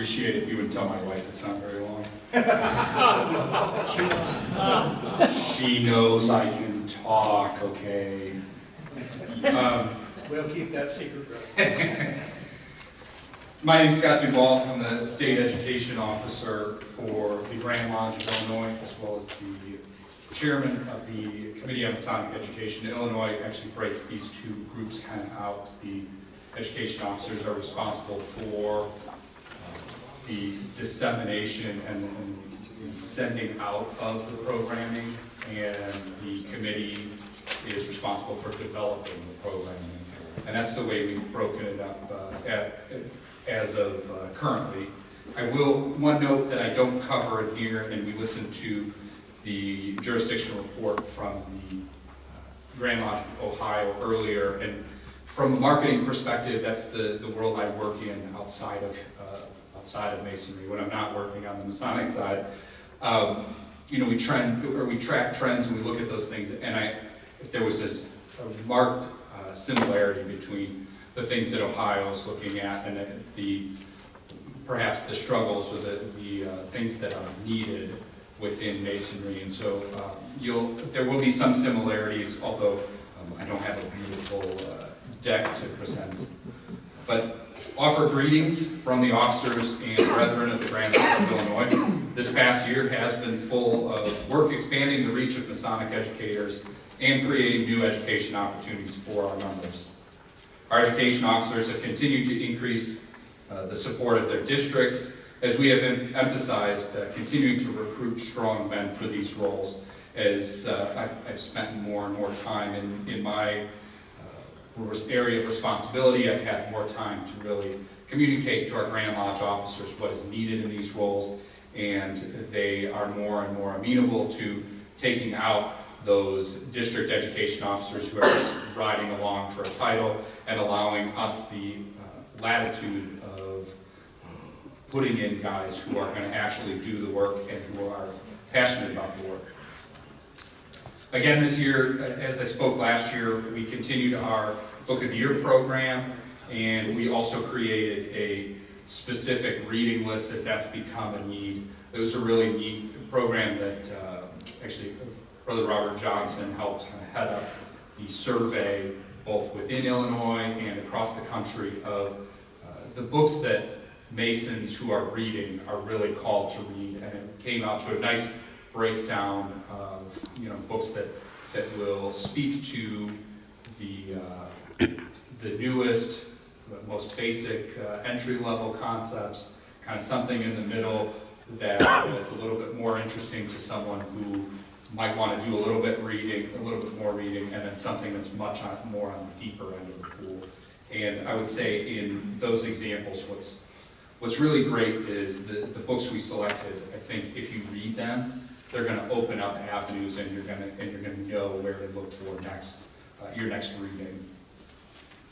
appreciate it if you would tell my wife it's not very long. She knows I can talk, okay? We'll keep that secret, brother. My name is Scott Duvall. I'm the State Education Officer for the Grand Lodge of Illinois, as well as the Chairman of the Committee on Masonic Education. Illinois actually breaks these two groups kind of out. The education officers are responsible for the dissemination and the sending out of the programming, and the committee is responsible for developing the programming. And that's the way we've broken it up as of currently. One note that I don't cover in here, and we listened to the jurisdictional report from the Grand Lodge of Ohio earlier, and from a marketing perspective, that's the world I work in outside of Masonry. When I'm not working on the Masonic side, you know, we track trends and we look at those things. And there was a marked similarity between the things that Ohio is looking at and perhaps the struggles or the things that are needed within Masonry. And so there will be some similarities, although I don't have a beautiful deck to present. But offer greetings from the officers and brethren of the Grand Lodge of Illinois. This past year has been full of work expanding the reach of Masonic educators and creating new education opportunities for our members. Our education officers have continued to increase the support of their districts, as we have emphasized continuing to recruit strong men for these roles. As I've spent more and more time in my area of responsibility, I've had more time to really communicate to our Grand Lodge officers what is needed in these roles, and they are more and more amenable to taking out those district education officers who are riding along for a title and allowing us the latitude of putting in guys who are going to actually do the work and who are passionate about the work. Again, this year, as I spoke last year, we continued our Book of the Year program, and we also created a specific reading list as that's become a need. It was a really neat program that actually Brother Robert Johnson helped kind of head up the survey both within Illinois and across the country of the books that Masons who are reading are really called to read, and it came out to a nice breakdown of books that will speak to the newest, the most basic entry-level concepts, kind of something in the middle that is a little bit more interesting to someone who might want to do a little bit more reading, and then something that's much more on the deeper end of the pool. And I would say in those examples, what's really great is the books we selected. I think if you read them, they're going to open up avenues, and you're going to know where to look for your next reading.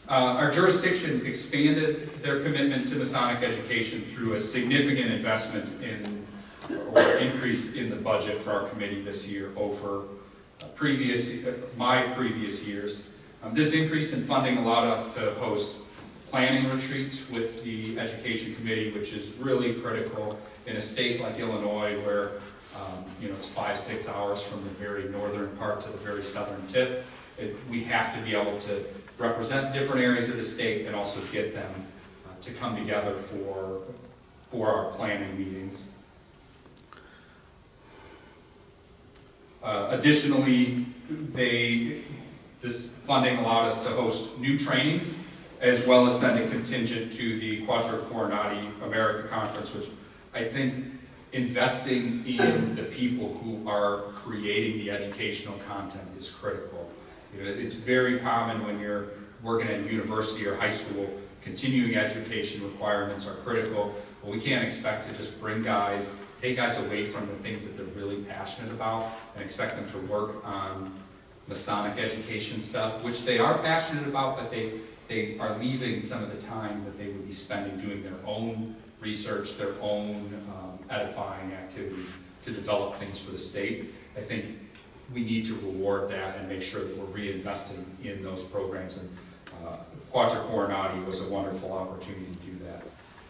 Our jurisdiction expanded their commitment to Masonic education through a significant investment or increase in the budget for our committee this year over my previous years. This increase in funding allowed us to host planning retreats with the Education Committee, which is really critical in a state like Illinois where it's 5-6 hours from the very northern part to the very southern tip. We have to be able to represent different areas of the state and also get them to come together for our planning meetings. Additionally, this funding allowed us to host new trainings, as well as send a contingent to the Quattro Coronati America Conference, which I think investing in the people who are creating the educational content is critical. It's very common when you're working at a university or high school, continuing education requirements are critical, but we can't expect to just take guys away from the things that they're really passionate about and expect them to work on Masonic education stuff, which they are passionate about, but they are leaving some of the time that they would be spending doing their own research, their own edifying activities to develop things for the state. I think we need to reward that and make sure that we're reinvesting in those programs, and Quattro Coronati was a wonderful opportunity to do that.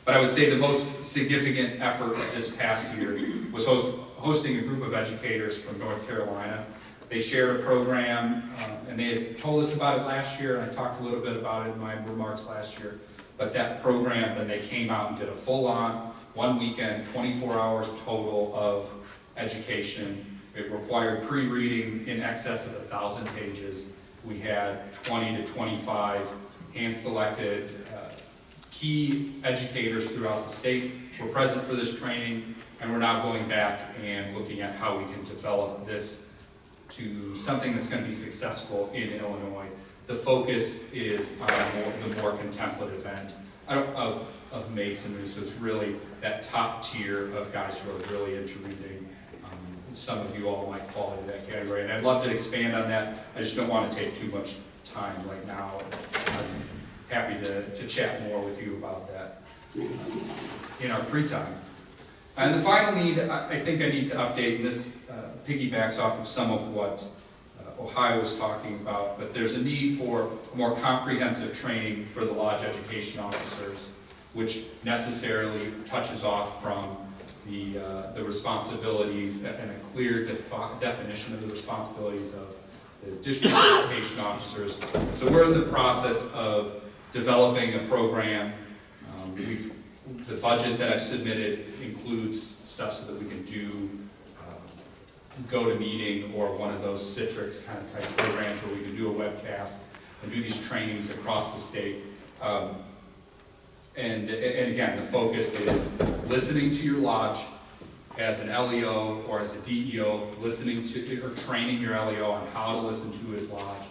But I would say the most significant effort of this past year was hosting a group of educators from North Carolina. They shared a program, and they had told us about it last year, and I talked a little bit about it in my remarks last year. But that program, then they came out and did a full-on, one weekend, 24 hours total of education. It required pre-reading in excess of 1,000 pages. We had 20 to 25 hand-selected key educators throughout the state were present for this training, and we're now going back and looking at how we can develop this to something that's going to be successful in Illinois. The focus is on the more contemplative end of Masonry, so it's really that top tier of guys who are really into reading. Some of you all might fall into that category, and I'd love to expand on that. I just don't want to take too much time right now. I'm happy to chat more with you about that in our free time. And the final need, I think I need to update, and this piggybacks off of some of what Ohio was talking about, but there's a need for more comprehensive training for the lodge education officers, which necessarily touches off from the responsibilities and a clear definition of the responsibilities of the district education officers. So we're in the process of developing a program. The budget that I've submitted includes stuff so that we can do go-to-meeting or one of those Citrix kind of type programs where we can do a webcast and do these trainings across the state. And again, the focus is listening to your lodge as an LEO or as a DEO, listening to or training your LEO on how to listen to his lodge,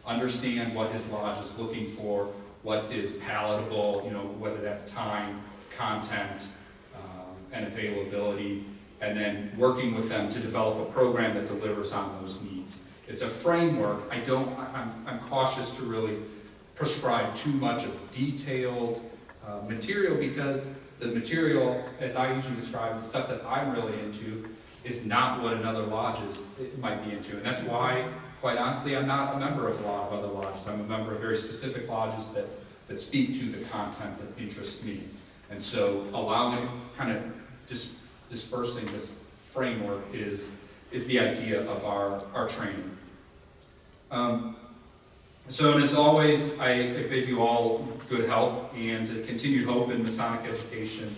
understand what his lodge is looking for, what is palatable, whether that's time, content, and availability, and then working with them to develop a program that delivers on those needs. It's a framework. I'm cautious to really prescribe too much of detailed material, because the material, as I usually describe, the stuff that I'm really into, is not what another lodge might be into. And that's why, quite honestly, I'm not a member of a lot of other lodges. I'm a member of very specific lodges that speak to the content that interests me. And so allowing, kind of dispersing this framework is the idea of our training. So, and as always, I bid you all good health and continued hope in Masonic education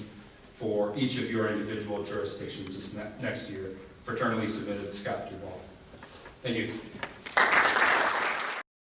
for each of your individual jurisdictions this next year. Fraternally submitted, Scott Duvall. Thank you.